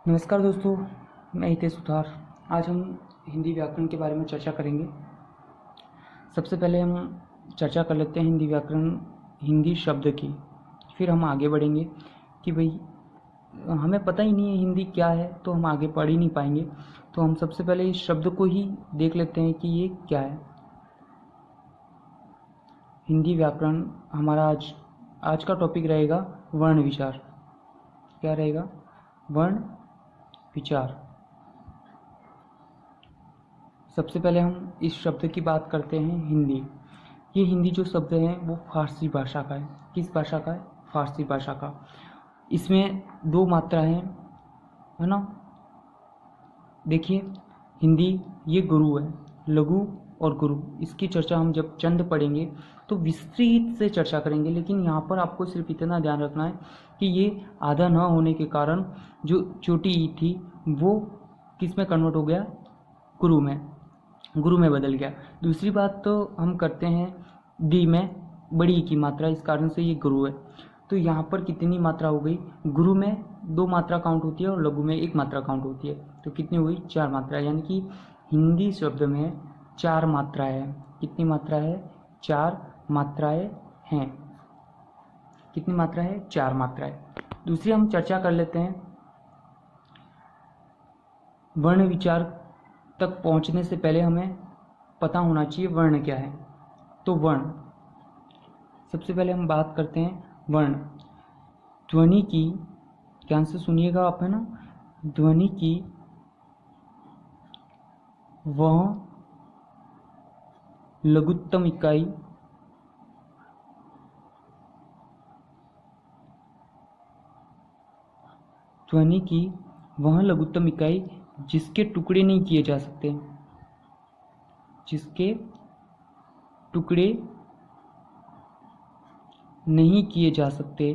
नमस्कार दोस्तों, मैं हितेश सुथार। आज हम हिंदी व्याकरण के बारे में चर्चा करेंगे। सबसे पहले हम चर्चा कर लेते हैं हिंदी व्याकरण, हिंदी शब्द की। फिर हम आगे बढ़ेंगे कि भाई हमें पता ही नहीं है हिंदी क्या है, तो हम आगे पढ़ ही नहीं पाएंगे। तो हम सबसे पहले इस शब्द को ही देख लेते हैं कि ये क्या है। हिंदी व्याकरण हमारा आज का टॉपिक रहेगा वर्ण विचार। क्या रहेगा? वर्ण विचार। सबसे पहले हम इस शब्द की बात करते हैं हिंदी। ये हिंदी जो शब्द है वो फारसी भाषा का है। किस भाषा का है? फारसी भाषा का। इसमें दो मात्रा है ना। देखिए, हिंदी ये गुरु है, लघु और गुरु। इसकी चर्चा हम जब चंद पढ़ेंगे तो विस्तृत से चर्चा करेंगे, लेकिन यहाँ पर आपको सिर्फ इतना ध्यान रखना है कि ये आधा न होने के कारण जो छोटी ई थी वो किस में कन्वर्ट हो गया? गुरु में बदल गया। दूसरी बात तो हम करते हैं दी में बड़ी की मात्रा, इस कारण से ये गुरु है। तो यहाँ पर कितनी मात्रा हो गई? गुरु में 2 मात्रा काउंट होती है और लघु में 1 मात्रा काउंट होती है। तो कितनी हुई? 4 मात्रा। यानी कि हिंदी शब्द में 4 मात्राएं हैं। कितनी मात्रा है? 4 मात्राएं हैं। कितनी मात्रा है? 4 मात्राएं। दूसरी हम चर्चा कर लेते हैं वर्ण विचार तक पहुंचने से पहले हमें पता होना चाहिए वर्ण क्या है। तो वर्ण, सबसे पहले हम बात करते हैं वर्ण। ध्वनि की, ध्यान से सुनिएगा आप, है ना। ध्वनि की वह लघुत्तम इकाई ध्वनि की वह लघुत्तम इकाई जिसके टुकड़े नहीं किए जा सकते, जिसके टुकड़े नहीं किए जा सकते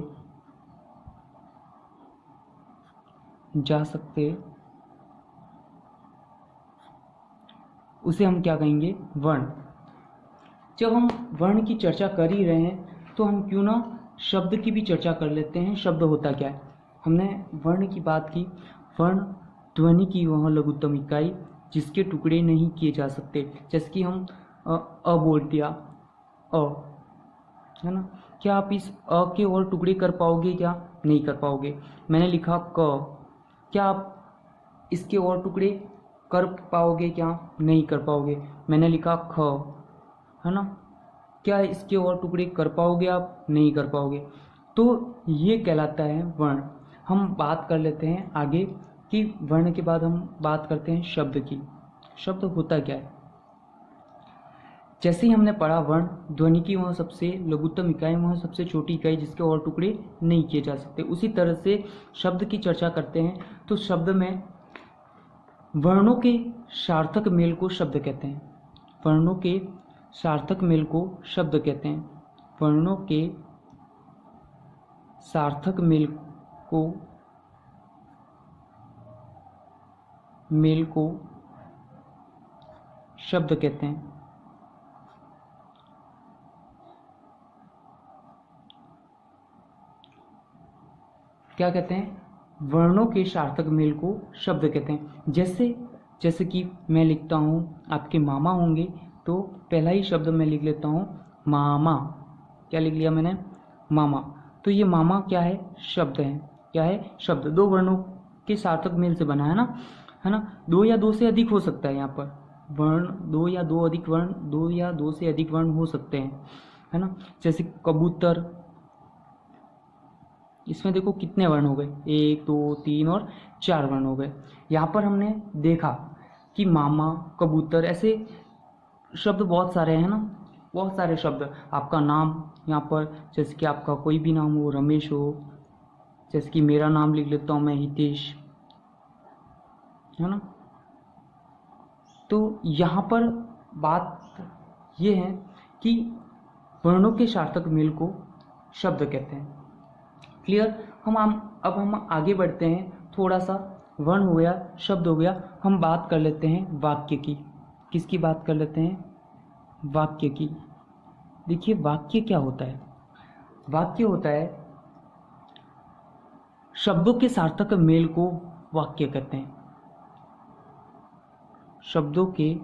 उसे हम क्या कहेंगे? वर्ण। जब हम वर्ण की चर्चा कर ही रहे हैं तो हम क्यों ना शब्द की भी चर्चा कर लेते हैं। शब्द होता क्या है? हमने वर्ण की बात की। वर्ण ध्वनि की वह लघुत्तम इकाई जिसके टुकड़े नहीं किए जा सकते। जैसे कि हम अ बोल दिया, अ, है ना। क्या आप इस अ के और टुकड़े कर पाओगे? क्या नहीं कर पाओगे। मैंने लिखा क, क्या आप इसके और टुकड़े कर पाओगे? क्या नहीं कर पाओगे। मैंने लिखा ख, है ना। क्या इसके और टुकड़े कर पाओगे? आप नहीं कर पाओगे। तो ये कहलाता है वर्ण। हम बात कर लेते हैं आगे कि वर्ण के बाद हम बात करते हैं शब्द की। शब्द होता क्या है? जैसे ही हमने पढ़ा वर्ण ध्वनि की वह सबसे लघुत्तम इकाई, वह सबसे छोटी इकाई जिसके और टुकड़े नहीं किए जा सकते। उसी तरह से शब्द की चर्चा करते हैं तो शब्द में वर्णों के सार्थक मेल को शब्द कहते हैं। वर्णों के सार्थक मेल को शब्द कहते हैं। वर्णों के सार्थक मेल को शब्द कहते हैं। क्या कहते हैं? वर्णों के सार्थक मेल को शब्द कहते हैं। जैसे कि मैं लिखता हूँ, आपके मामा होंगे तो पहला ही शब्द मैं लिख लेता हूँ मामा। क्या लिख लिया मैंने? मामा। तो ये मामा क्या है? शब्द है। क्या है? शब्द। 2 वर्णों के सार्थक मेल से बना है ना, 2 या 2 से अधिक हो सकता है। यहाँ पर वर्ण 2 या 2 अधिक वर्ण, 2 या 2 से अधिक वर्ण हो सकते हैं, है ना। जैसे कबूतर, इसमें देखो कितने वर्ण हो गए? 1 2 3 और 4 वर्ण हो गए। यहाँ पर हमने देखा कि मामा, कबूतर, ऐसे शब्द बहुत सारे हैं ना, बहुत सारे शब्द। आपका नाम, यहाँ पर जैसे कि आपका कोई भी नाम हो, रमेश हो, जैसे कि मेरा नाम लिख लेता हूँ मैं हितेश, है ना। तो यहाँ पर बात ये है कि वर्णों के सार्थक मेल को शब्द कहते हैं। क्लियर? अब हम आगे बढ़ते हैं। थोड़ा सा वर्ण हो गया, शब्द हो गया, हम बात कर लेते हैं वाक्य की। किसकी बात कर लेते हैं? वाक्य की। देखिए, वाक्य क्या होता है? वाक्य होता है शब्दों के सार्थक मेल को वाक्य कहते हैं। शब्दों के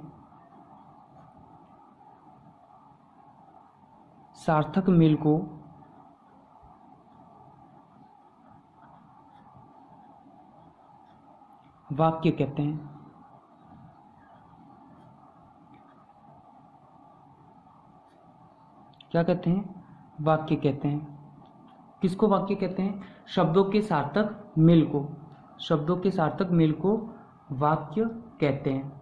सार्थक मेल को वाक्य कहते हैं। क्या कहते हैं? वाक्य कहते हैं। किसको वाक्य कहते हैं? शब्दों के सार्थक मेल को, शब्दों के सार्थक मेल को वाक्य कहते हैं।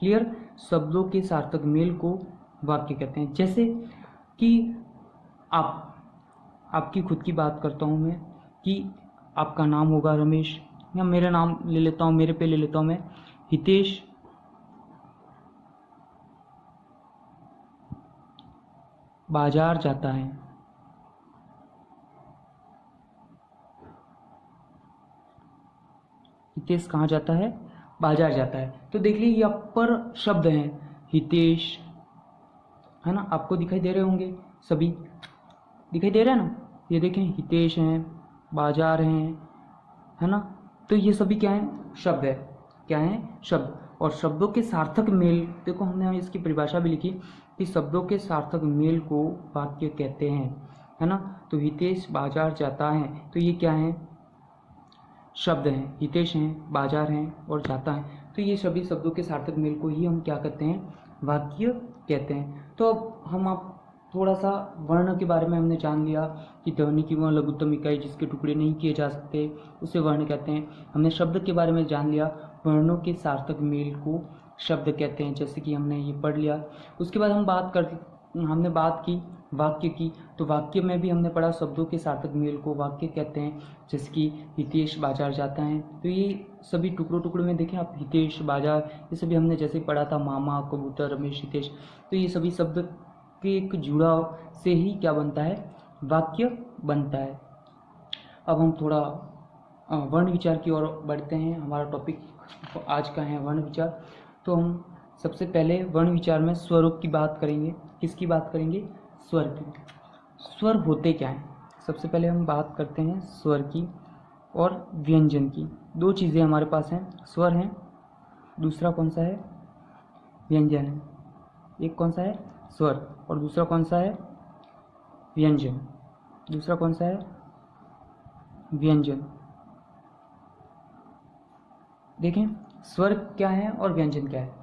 क्लियर? शब्दों के सार्थक मेल को वाक्य कहते हैं। जैसे कि आपकी खुद की बात करता हूँ मैं, कि आपका नाम होगा रमेश, या मेरा नाम ले लेता हूँ, मेरे पे ले लेता हूँ मैं, हितेश बाजार जाता है। हितेश कहाँ जाता है? बाजार जाता है। तो देख लीजिए यहाँ पर शब्द हैं हितेश, है ना, आपको दिखाई दे रहे होंगे, सभी दिखाई दे रहे हैं ना, ये देखें हितेश हैं, बाजार हैं, है ना। तो ये सभी क्या हैं? शब्द है। क्या हैं? शब्द। और शब्दों के सार्थक मेल, देखो हमने इसकी परिभाषा भी लिखी कि शब्दों के सार्थक मेल को वाक्य कहते हैं, है ना। तो हितेश बाजार जाता है, तो ये क्या है? शब्द हैं। हितेश हैं, बाजार हैं और जाता है, तो ये सभी शब्दों के सार्थक मेल को ही हम क्या कहते हैं? वाक्य कहते हैं। तो अब हम आप थोड़ा सा वर्ण के बारे में हमने जान लिया कि ध्वनि की वह लघुत्तम इकाई जिसके टुकड़े नहीं किए जा सकते उसे वर्ण कहते हैं। हमने शब्द के बारे में जान लिया, वर्णों के सार्थक मेल को शब्द कहते हैं, जैसे कि हमने ये पढ़ लिया। उसके बाद हमने बात की वाक्य की, तो वाक्य में भी हमने पढ़ा शब्दों के सार्थक मेल को वाक्य कहते हैं, जैसे कि हितेश बाजार जाता है। तो ये सभी टुकड़ों टुकड़ों में देखें आप, हितेश, बाजार, ये सभी हमने जैसे पढ़ा था, मामा, कबूतर, रमेश, हितेश। तो ये सभी शब्द के एक जुड़ाव से ही क्या बनता है? वाक्य बनता है। अब हम थोड़ा वर्ण विचार की ओर बढ़ते हैं। हमारा टॉपिक आज का है वर्ण विचार। तो हम सबसे पहले वर्ण विचार में स्वरों की बात करेंगे। किसकी बात करेंगे? स्वर की। स्वर होते क्या हैं? सबसे पहले हम बात करते हैं स्वर की और व्यंजन की। दो चीज़ें हमारे पास हैं, स्वर हैं, दूसरा कौन सा है? व्यंजन है। एक कौन सा है? स्वर, और दूसरा कौन सा है? व्यंजन। दूसरा कौन सा है? व्यंजन। देखें स्वर क्या है और व्यंजन क्या है।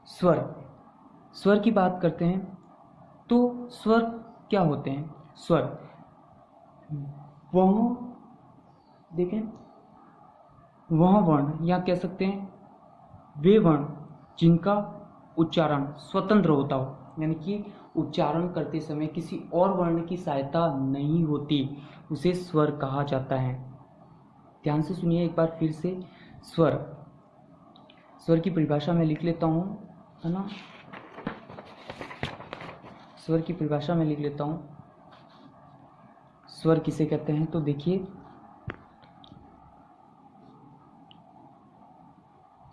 स्वर की बात करते हैं तो स्वर क्या होते हैं? स्वर वह, देखें, वह वर्ण, या कह सकते हैं वे वर्ण जिनका उच्चारण स्वतंत्र होता हो, यानी कि उच्चारण करते समय किसी और वर्ण की सहायता नहीं होती, उसे स्वर कहा जाता है। ध्यान से सुनिए एक बार फिर से। स्वर की परिभाषा में लिख लेता हूँ, है ना। स्वर की परिभाषा में लिख लेता हूँ। स्वर किसे कहते हैं? तो देखिए,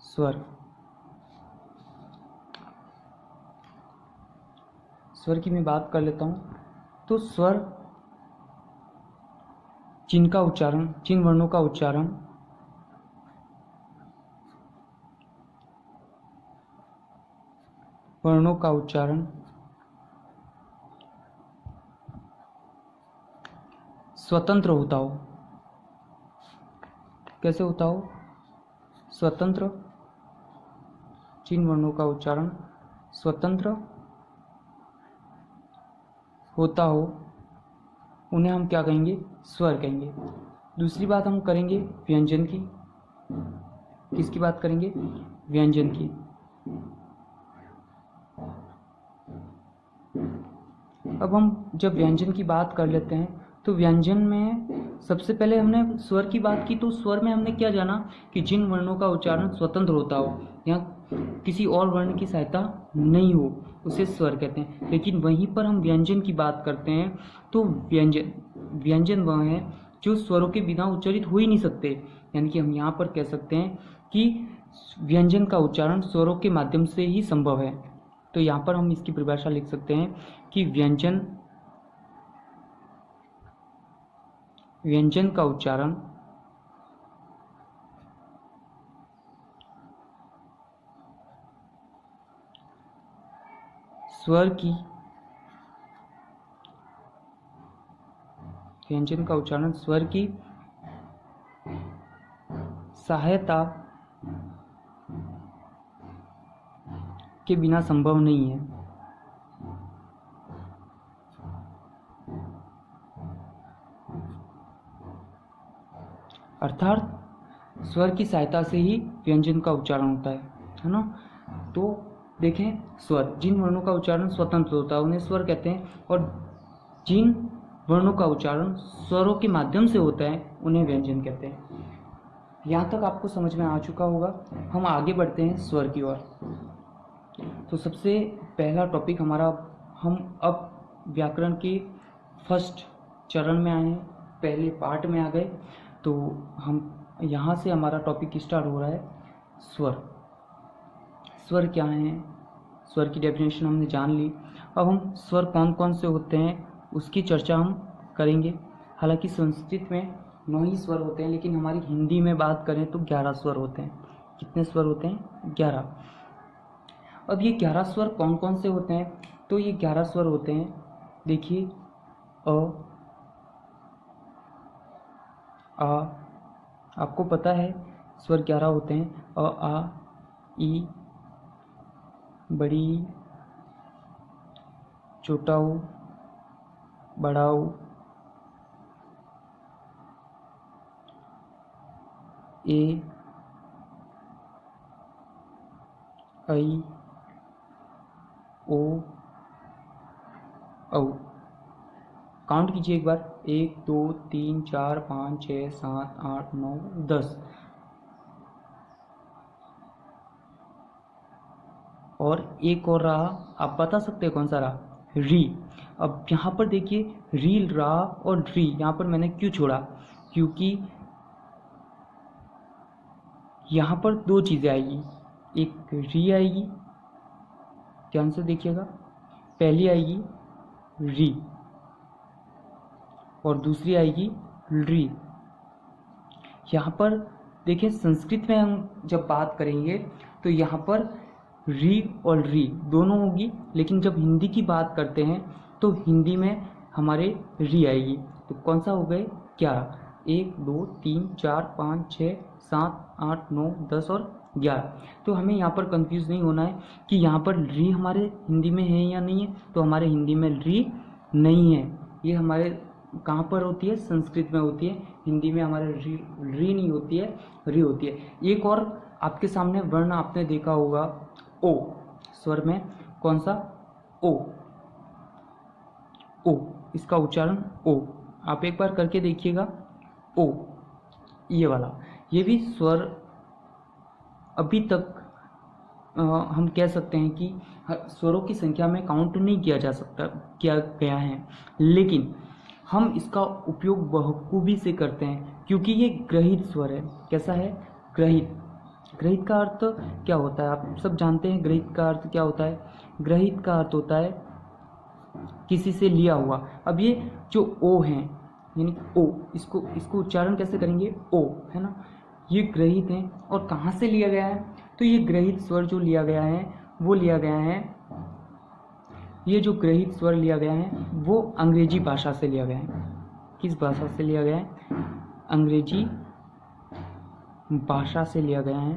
स्वर की मैं बात कर लेता हूँ। तो स्वर जिन वर्णों का उच्चारण स्वतंत्र होता हो। कैसे होता हो? स्वतंत्र। जिन वर्णों का उच्चारण स्वतंत्र होता हो उन्हें हम क्या कहेंगे? स्वर कहेंगे। दूसरी बात हम करेंगे व्यंजन की। किसकी बात करेंगे? व्यंजन की। अब हम जब व्यंजन की बात कर लेते हैं तो व्यंजन में सबसे पहले हमने स्वर की बात की, तो स्वर में हमने क्या जाना कि जिन वर्णों का उच्चारण स्वतंत्र होता हो या किसी और वर्ण की सहायता नहीं हो उसे स्वर कहते हैं। लेकिन वहीं पर हम व्यंजन की बात करते हैं तो व्यंजन वह है जो स्वरों के बिना उच्चारित हो ही नहीं सकते, यानी कि हम यहाँ पर कह सकते हैं कि व्यंजन का उच्चारण स्वरों के माध्यम से ही संभव है। तो यहाँ पर हम इसकी परिभाषा लिख सकते हैं कि व्यंजन का उच्चारण स्वर की व्यंजन का उच्चारण स्वर की सहायता के बिना संभव नहीं है। अर्थात स्वर की सहायता से ही व्यंजन का उच्चारण होता है ना। तो देखें, स्वर, जिन वर्णों का उच्चारण स्वतंत्र होता है उन्हें स्वर कहते हैं, और जिन वर्णों का उच्चारण स्वरों के माध्यम से होता है उन्हें व्यंजन कहते हैं। यहाँ तक आपको समझ में आ चुका होगा। हम आगे बढ़ते हैं स्वर की ओर। तो सबसे पहला टॉपिक हमारा, हम अब व्याकरण के फर्स्ट चरण में आए हैं, पहले पार्ट में आ गए। तो हम यहाँ से हमारा टॉपिक स्टार्ट हो रहा है स्वर। स्वर क्या हैं, स्वर की डेफिनेशन हमने जान ली। अब हम स्वर कौन कौन से होते हैं उसकी चर्चा हम करेंगे। हालांकि संस्कृत में 9 ही स्वर होते हैं, लेकिन हमारी हिंदी में बात करें तो 11 स्वर होते हैं। कितने स्वर होते हैं? 11। अब ये 11 स्वर कौन कौन से होते हैं? तो ये 11 स्वर होते हैं, देखिए, अ, आ, आपको पता है स्वर 11 होते हैं, अ, आ, ई, बड़ी, छोटा ऊ, बड़ा ऊ, ए, ऐ, ओ, औ। काउंट कीजिए एक बार, 1 2 3 4 5 6 7 8 9 10। और एक और रहा, आप बता सकते हैं कौन सा रहा? री। अब यहाँ पर देखिए, री, रा और री, यहाँ पर मैंने क्यों छोड़ा? क्योंकि यहाँ पर 2 चीज़ें आएगी, एक री आएगी, ध्यान से देखिएगा, पहली आएगी री और दूसरी आएगी री। यहाँ पर देखिए, संस्कृत में हम जब बात करेंगे तो यहाँ पर री और री दोनों होगी, लेकिन जब हिंदी की बात करते हैं तो हिंदी में हमारे री आएगी। तो कौन सा हो गए? 11। 1 2 3 4 5 6 7 8 9 10 और 11। तो हमें यहाँ पर कंफ्यूज नहीं होना है कि यहाँ पर री हमारे हिंदी में है या नहीं है। तो हमारे हिंदी में री नहीं है, ये हमारे कहाँ पर होती है? संस्कृत में होती है। हिंदी में हमारे री नहीं होती है, री होती है। एक और आपके सामने वर्ण आपने देखा होगा, ओ, स्वर में कौन सा? ओ। ओ, इसका उच्चारण ओ, आप एक बार करके देखिएगा, ओ, ये वाला। ये भी स्वर अभी तक हम कह सकते हैं कि स्वरों की संख्या में काउंट नहीं किया जा सकता, किया गया है, लेकिन हम इसका उपयोग बखूबी से करते हैं क्योंकि ये ग्रहित स्वर है। कैसा है? ग्रहित। ग्रहित का अर्थ क्या होता है? आप सब जानते हैं ग्रहित का अर्थ क्या होता है। ग्रहित का अर्थ होता है किसी से लिया हुआ। अब ये जो ओ है, यानी ओ, इसको उच्चारण कैसे करेंगे? ओ, है ना। ये ग्रहित है और कहाँ से लिया गया है? तो ये ग्रहित स्वर जो लिया गया है वो लिया गया है, ये जो ग्रहित स्वर लिया गया है वो अंग्रेजी भाषा से लिया गया है। किस भाषा से लिया गया है? अंग्रेजी भाषा से लिया गया है।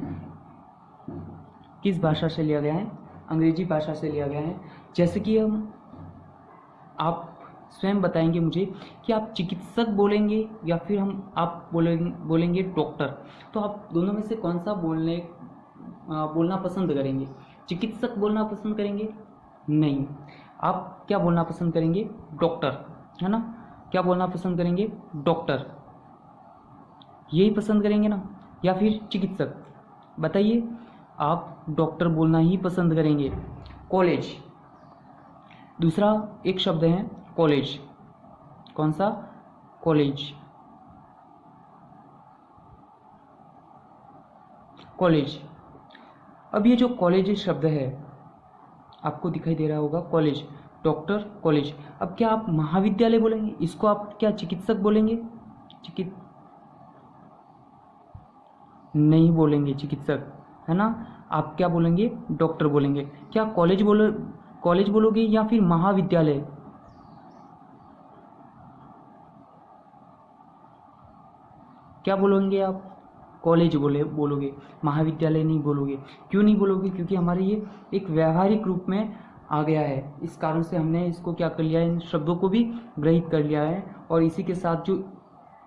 किस भाषा से लिया गया है? अंग्रेजी भाषा से लिया गया है। जैसे कि आप स्वयं बताएंगे मुझे कि आप चिकित्सक बोलेंगे या फिर आप बोलेंगे डॉक्टर, तो आप दोनों में से कौन सा बोलना पसंद करेंगे? चिकित्सक बोलना पसंद करेंगे? नहीं, आप क्या बोलना पसंद करेंगे? डॉक्टर, है ना। क्या बोलना पसंद करेंगे? डॉक्टर, यही पसंद करेंगे ना, या फिर चिकित्सक? बताइए, आप डॉक्टर बोलना ही पसंद करेंगे। कॉलेज, दूसरा एक शब्द है कॉलेज। कौन सा? कॉलेज। कॉलेज। अब ये जो कॉलेज शब्द है आपको दिखाई दे रहा होगा, कॉलेज, डॉक्टर, कॉलेज। अब क्या आप महाविद्यालय बोलेंगे? इसको आप क्या चिकित्सक बोलेंगे? नहीं बोलेंगे चिकित्सक, है ना। आप क्या बोलेंगे? डॉक्टर बोलेंगे। क्या कॉलेज बोलोगे या फिर महाविद्यालय? क्या बोलोगे आप? कॉलेज बोलोगे, महाविद्यालय नहीं बोलोगे। क्यों नहीं बोलोगे? क्योंकि हमारे ये एक व्यावहारिक रूप में आ गया है। इस कारण से हमने इसको क्या कर लिया है, इन शब्दों को भी ग्रहित कर लिया है। और इसी के साथ जो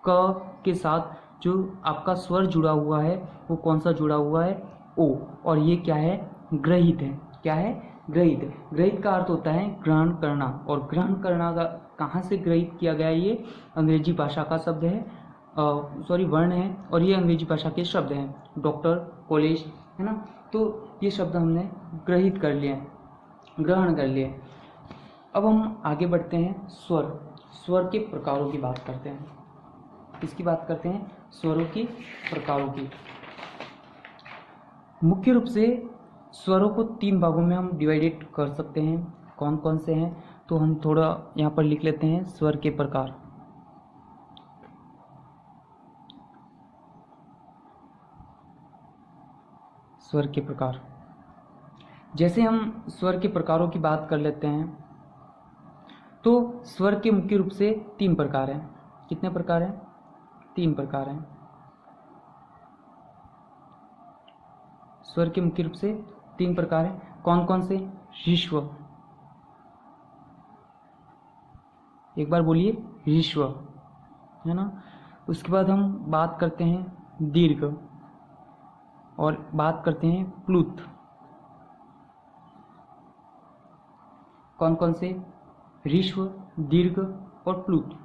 क के साथ जो आपका स्वर जुड़ा हुआ है वो कौन सा जुड़ा हुआ है? ओ। और ये क्या है? ग्रहित है। क्या है? ग्रहित। ग्रहित का अर्थ होता है ग्रहण करना, और ग्रहण करना का कहाँ से ग्रहित किया गया है? ये अंग्रेजी भाषा का शब्द है, वर्ण है, और ये अंग्रेजी भाषा के शब्द हैं। डॉक्टर, कॉलेज, है ना। तो ये शब्द हमने ग्रहित कर लिए, ग्रहण कर लिए। अब हम आगे बढ़ते हैं, स्वर के प्रकारों की बात करते हैं। किसकी बात करते हैं? स्वरों की प्रकारों की। मुख्य रूप से स्वरों को 3 भागों में हम डिवाइडेड कर सकते हैं। कौन कौन से हैं? तो हम थोड़ा यहाँ पर लिख लेते हैं, स्वर के प्रकार। स्वर के प्रकार, जैसे हम स्वर के प्रकारों की बात कर लेते हैं, तो स्वर के मुख्य रूप से 3 प्रकार हैं। कितने प्रकार हैं? 3 प्रकार हैं। स्वर के मुख्य रूप से 3 प्रकार हैं। कौन कौन से? ह्रस्व, एक बार बोलिए, ह्रस्व, है ना। उसके बाद हम बात करते हैं दीर्घ, और बात करते हैं प्लुत। कौन कौन से? ह्रस्व, दीर्घ और प्लुत।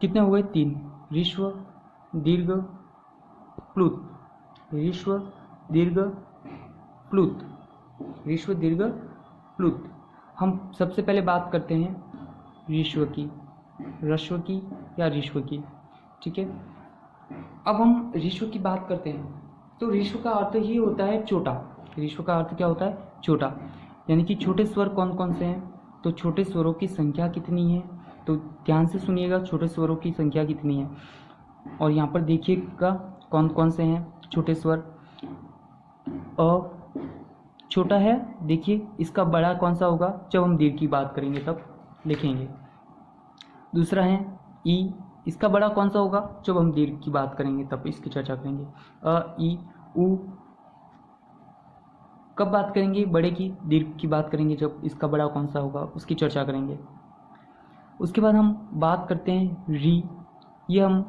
कितने हो गए? 3। ह्रस्व, दीर्घ, प्लुत। ह्रस्व, दीर्घ, प्लुत। ह्रस्व, दीर्घ, प्लुत। हम सबसे पहले बात करते हैं ह्रस्व की, ह्रस्व की या ह्रस्व की, ठीक है। अब हम ह्रस्व की बात करते हैं, तो ह्रस्व का अर्थ ही होता है छोटा। ह्रस्व का अर्थ क्या होता है? छोटा। यानी कि छोटे स्वर कौन कौन से हैं? तो छोटे स्वरों की संख्या कितनी है? तो ध्यान से सुनिएगा, छोटे स्वरों की संख्या कितनी है। और यहाँ पर देखिएगा कौन कौन से हैं छोटे स्वर। अ छोटा है, देखिए इसका बड़ा कौन सा होगा? जब हम दीर्घ की बात करेंगे तब लिखेंगे। दूसरा है ई, इसका बड़ा कौन सा होगा? जब हम दीर्घ की बात करेंगे तब इसकी चर्चा करेंगे। अ, ई, उ कब बात करेंगे बड़े की? दीर्घ की बात करेंगे जब इसका बड़ा कौन सा होगा उसकी चर्चा करेंगे। उसके बाद हम बात करते हैं री, ये हम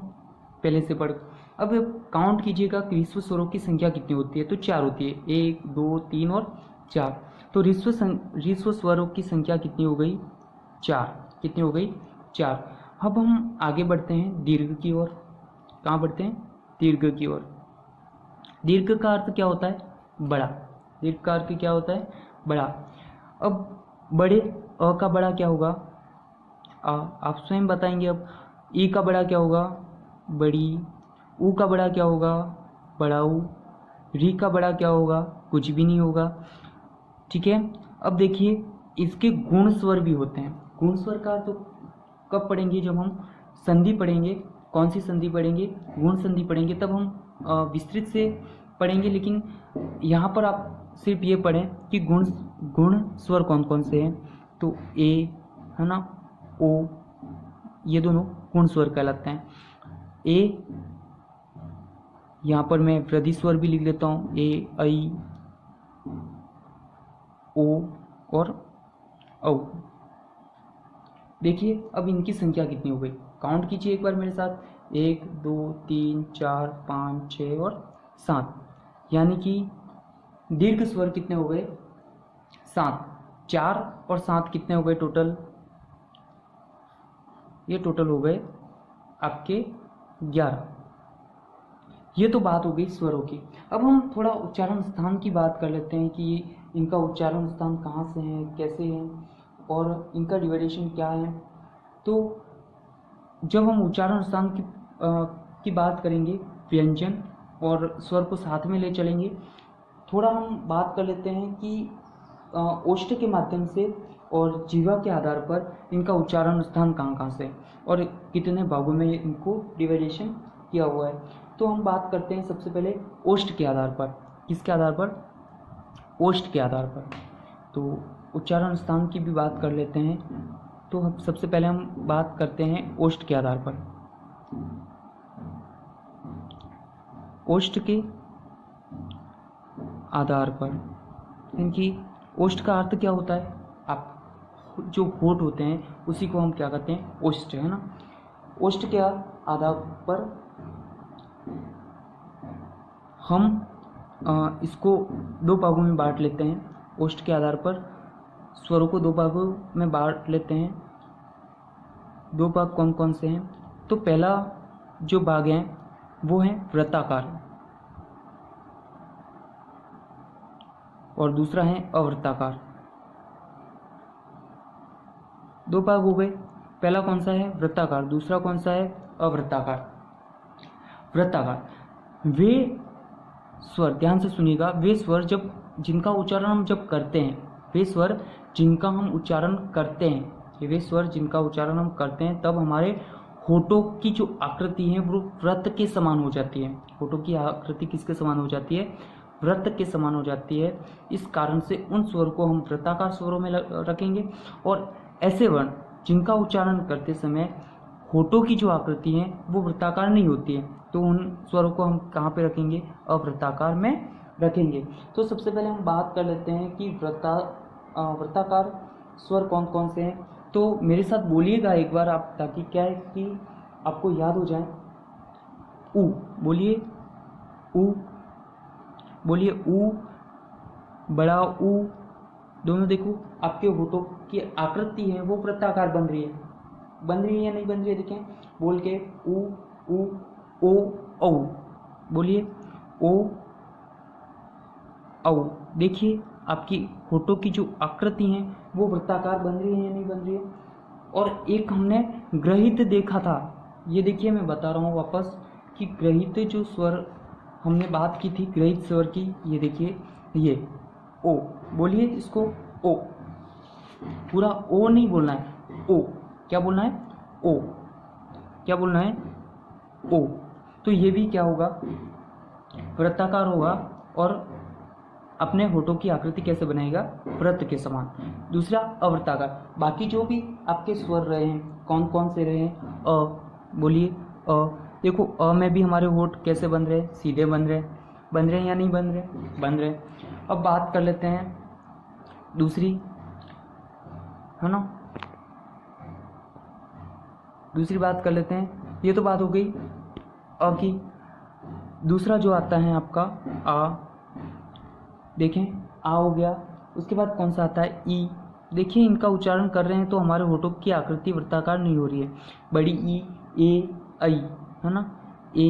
पहले से पढ़। अब काउंट कीजिएगा कि ह्रस्व स्वरों की संख्या कितनी होती है? तो 4 होती है, 1, 2, 3 और 4। तो ह्रस्व स्वरों की संख्या कितनी हो गई? 4। कितनी हो गई? 4। अब हम आगे बढ़ते हैं दीर्घ की ओर। कहाँ बढ़ते हैं? दीर्घ की ओर। दीर्घ का अर्थ क्या होता है? बड़ा। दीर्घ का अर्थ क्या होता है? बड़ा। अब बड़े, अ का बड़ा क्या होगा? आप स्वयं बताएंगे। अब ई का बड़ा क्या होगा? बड़ी। ऊ का बड़ा क्या होगा? बड़ा ऊ। री का बड़ा क्या होगा? कुछ भी नहीं होगा, ठीक है। अब देखिए इसके गुण स्वर भी होते हैं। गुण स्वर का तो कब पढ़ेंगे? जब हम संधि पढ़ेंगे। कौन सी संधि पढ़ेंगे? गुण संधि पढ़ेंगे, तब हम विस्तृत से पढ़ेंगे। लेकिन यहाँ पर आप सिर्फ ये पढ़ें कि गुण स्वर कौन कौन से हैं। तो ए, है ना, ओ, ये दोनों गुण स्वर कहलाते हैं। ए, यहाँ पर मैं वृद्धि स्वर भी लिख लेता हूँ, ए, ऐ, ओ और औ। देखिए अब इनकी संख्या कितनी हो गई? काउंट कीजिए एक बार मेरे साथ। 1, 2, 3, 4, 5, 6 और 7। यानी कि दीर्घ स्वर कितने हो गए? 7। 4 और 7 कितने हो गए टोटल? ये टोटल हो गए आपके 11। ये तो बात हो गई स्वरों की। अब हम थोड़ा उच्चारण स्थान की बात कर लेते हैं कि इनका उच्चारण स्थान कहाँ से है, कैसे है और इनका डिवाइडेशन क्या है। तो जब हम उच्चारण स्थान की बात करेंगे, व्यंजन और स्वर को साथ में ले चलेंगे। थोड़ा हम बात कर लेते हैं कि ओष्ठ के माध्यम से और जीवा के आधार पर इनका उच्चारण स्थान कहाँ कहाँ से और कितने भागों में इनको डिवाइडेशन किया हुआ है। तो हम बात करते हैं सबसे पहले ओष्ठ के आधार पर। किसके आधार पर? ओष्ठ के आधार पर। तो उच्चारण स्थान की भी बात कर लेते हैं। तो सबसे पहले हम बात करते हैं ओष्ठ के आधार पर। ओष्ठ के आधार पर, इनकी ओष्ठ का अर्थ क्या होता है? आप जो होठ होते हैं उसी को हम क्या कहते हैं? ओष्ठ, है ना। ओष्ठ के आधार पर हम इसको दो भागों में बांट लेते हैं। ओष्ठ के आधार पर स्वरों को दो भागों में बांट लेते हैं। दो भाग कौन कौन से हैं? तो पहला जो भाग है वो है वृत्ताकार और दूसरा है अवृत्ताकार। दो भाग हो गए। पहला कौन सा है? वृत्ताकार। दूसरा कौन सा है? अवृत्ताकार। वृत्ताकार वे स्वर, ध्यान से सुनिएगा, वे स्वर जब जिनका उच्चारण हम जब करते हैं, वे स्वर जिनका हम उच्चारण करते हैं, वे स्वर जिनका उच्चारण हम करते हैं, तब हमारे होठों की जो आकृति है वो वृत्त के समान हो जाती है। होठों की आकृति किसके समान हो जाती है? वृत्त के समान हो जाती है। इस कारण से उन स्वर को हम वृत्ताकार स्वरों में रखेंगे और ऐसे वर्ण जिनका उच्चारण करते समय होठों की जो आकृति है वो वृत्ताकार नहीं होती है, तो उन स्वरों को हम कहाँ पे रखेंगे? अवृत्ताकार में रखेंगे। तो सबसे पहले हम बात कर लेते हैं कि वृत्ताकार स्वर कौन कौन से हैं। तो मेरे साथ बोलिएगा एक बार आप, ताकि क्या है कि आपको याद हो जाए। ऊ बोलिए, ऊ बोलिए, ऊ, बड़ा ऊ। दोनों देखो आपके होठों की आकृति है वो वृत्ताकार बन रही है। बन रही है या नहीं बन रही है? देखें बोल के, ऊ, ऊ, ओ, औ। बोलिए, ओ, औ। देखिए आपकी होठों की जो आकृति है वो वृत्ताकार बन रही है या नहीं बन रही है? और एक हमने ग्रहित देखा था, ये देखिए मैं बता रहा हूँ वापस कि ग्रहित जो स्वर हमने बात की थी, ग्रहित स्वर की, ये देखिए, ये ओ। बोलिए इसको, ओ। पूरा ओ नहीं बोलना है, ओ। क्या बोलना है? ओ। क्या बोलना है? ओ। तो ये भी क्या होगा? वृत्ताकार होगा और अपने होठों की आकृति कैसे बनाएगा? वृत्त के समान। दूसरा अवृत्ताकार। बाकी जो भी आपके स्वर रहे हैं कौन कौन से रहे हैं? अ। बोलिए, अ। देखो अ में भी हमारे होठ कैसे बन रहे हैं? सीधे बन रहे हैं। बन रहे हैं या नहीं बन रहे? बन रहे। अब बात कर लेते हैं दूसरी, है ना, दूसरी बात कर लेते हैं। ये तो बात हो गई अ की। दूसरा जो आता है आपका आ, देखें आ हो गया। उसके बाद कौन सा आता है? ई। देखिए इनका उच्चारण कर रहे हैं तो हमारे होठों की आकृति वृत्ताकार नहीं हो रही है। बड़ी ई, ए, ऐ, है ना, ए,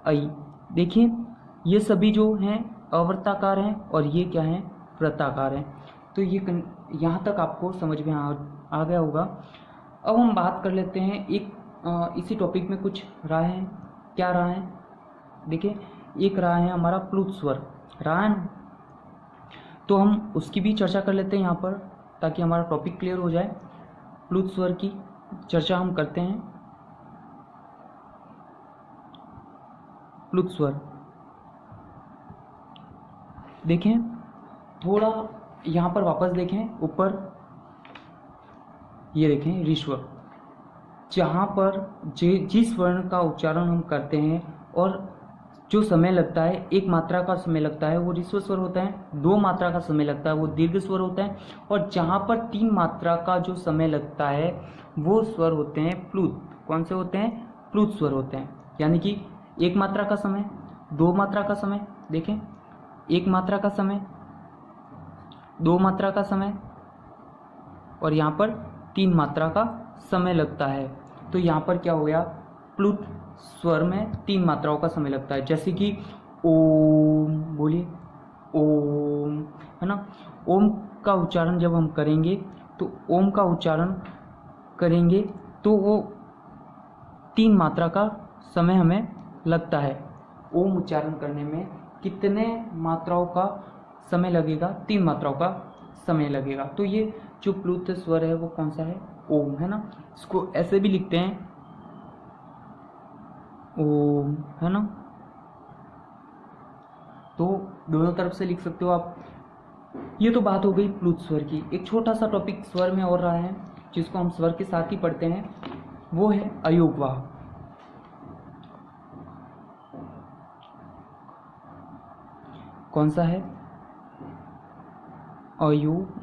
ऐ। देखिए ये सभी जो हैं अवृत्ताकार हैं और ये क्या हैं? वृत्ताकार हैं। तो ये यहाँ तक आपको समझ में आ गया होगा। अब हम बात कर लेते हैं एक इसी टॉपिक में कुछ राय है। क्या राय है? देखिए एक राय है हमारा प्लुत स्वर, राय है, तो हम उसकी भी चर्चा कर लेते हैं यहाँ पर, ताकि हमारा टॉपिक क्लियर हो जाए। प्लुत स्वर की चर्चा हम करते हैं। प्लुत स्वर देखें, थोड़ा यहाँ पर वापस देखें ऊपर, ये देखें ऋस्वर, जहाँ पर जिस वर्ण का उच्चारण हम करते हैं और जो समय लगता है, एक मात्रा का समय लगता है वो ऋस्व स्वर होता है, दो मात्रा का समय लगता है वो दीर्घ स्वर होता है, और जहाँ पर तीन मात्रा का जो समय लगता है वो स्वर होते हैं प्लुत। कौन से होते हैं? प्लुत स्वर होते हैं। यानी कि एक मात्रा का समय, दो मात्रा का समय, देखें एक मात्रा का समय, दो मात्रा का समय, और यहाँ पर तीन मात्रा का समय लगता है। तो यहाँ पर क्या हो गया? प्लुत स्वर में तीन मात्राओं का समय लगता है। जैसे कि ओम, बोलिए ओम, है ना। ओम का उच्चारण जब हम करेंगे तो ओम का उच्चारण करेंगे तो वो तीन मात्रा का समय हमें लगता है। ओम उच्चारण करने में कितने मात्राओं का समय लगेगा? तीन मात्राओं का समय लगेगा। तो ये जो प्लुत स्वर है वो कौन सा है? ओम, है ना। इसको ऐसे भी लिखते हैं ओम, है ना। तो दोनों तरफ से लिख सकते हो आप, ये तो बात हो गई प्लुत स्वर की। एक छोटा सा टॉपिक स्वर में और रहा है जिसको हम स्वर के साथ ही पढ़ते हैं, वो है अयोगवाह। कौन सा है? अयोगवाह।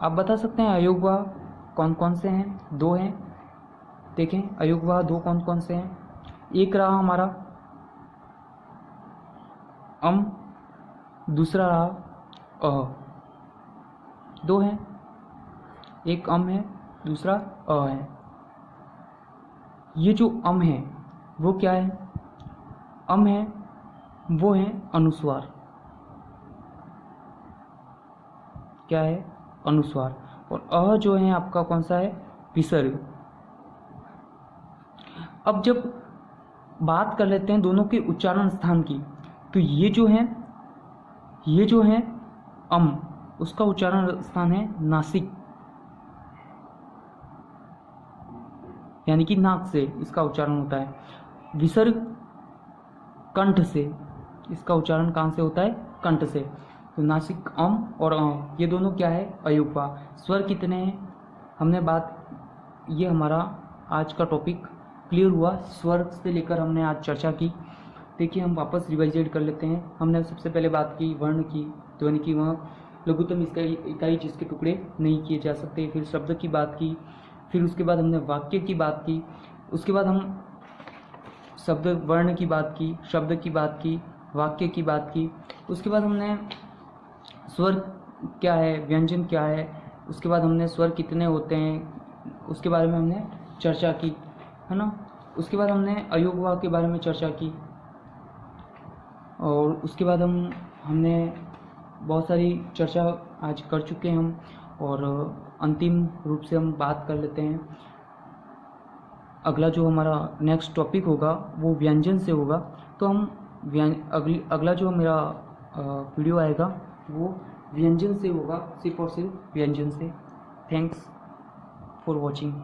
आप बता सकते हैं अयोगवाह कौन कौन से हैं? दो हैं, देखें अयोगवाह दो कौन कौन से हैं। एक रहा हमारा अम, दूसरा रहा अ। दो हैं, एक अम है, दूसरा अ है। ये जो अम है वो क्या है? अम है वो है अनुस्वार। क्या है? अनुस्वार। और अ जो है आपका कौन सा है? विसर्ग। अब जब बात कर लेते हैं दोनों के उच्चारण स्थान की, तो ये जो है अम, उसका उच्चारण स्थान है नासिक, यानी कि नाक से इसका उच्चारण होता है। विसर्ग कंठ से, इसका उच्चारण कहाँ से होता है? कंठ से। तो नासिक अम और अ, ये दोनों क्या है? अयोगवाह। स्वर कितने हैं हमने बात, ये हमारा आज का टॉपिक क्लियर हुआ। स्वर से लेकर हमने आज चर्चा की। देखिए हम वापस रिवाइजेड कर लेते हैं। हमने सबसे पहले बात की वर्ण की, ध्वनि की, वह लघुत्तम इकाई जिसके टुकड़े नहीं किए जा सकते। फिर शब्द की बात की, फिर उसके बाद हमने वाक्य की बात की, उसके बाद हम शब्द वर्ण की बात की, शब्द की बात की, वाक्य की बात की। उसके बाद हमने स्वर क्या है, व्यंजन क्या है, उसके बाद हमने स्वर कितने होते हैं उसके बारे में हमने चर्चा की, है ना। उसके बाद हमने अयोगवाह के बारे में चर्चा की, और उसके बाद हमने बहुत सारी चर्चा आज कर चुके हैं हम। और अंतिम रूप से हम बात कर लेते हैं, अगला जो हमारा नेक्स्ट टॉपिक होगा वो व्यंजन से होगा। तो हम अगला जो मेरा वीडियो आएगा वो व्यंजन से होगा, सिर्फ और सिर्फ व्यंजन से। Thanks for watching.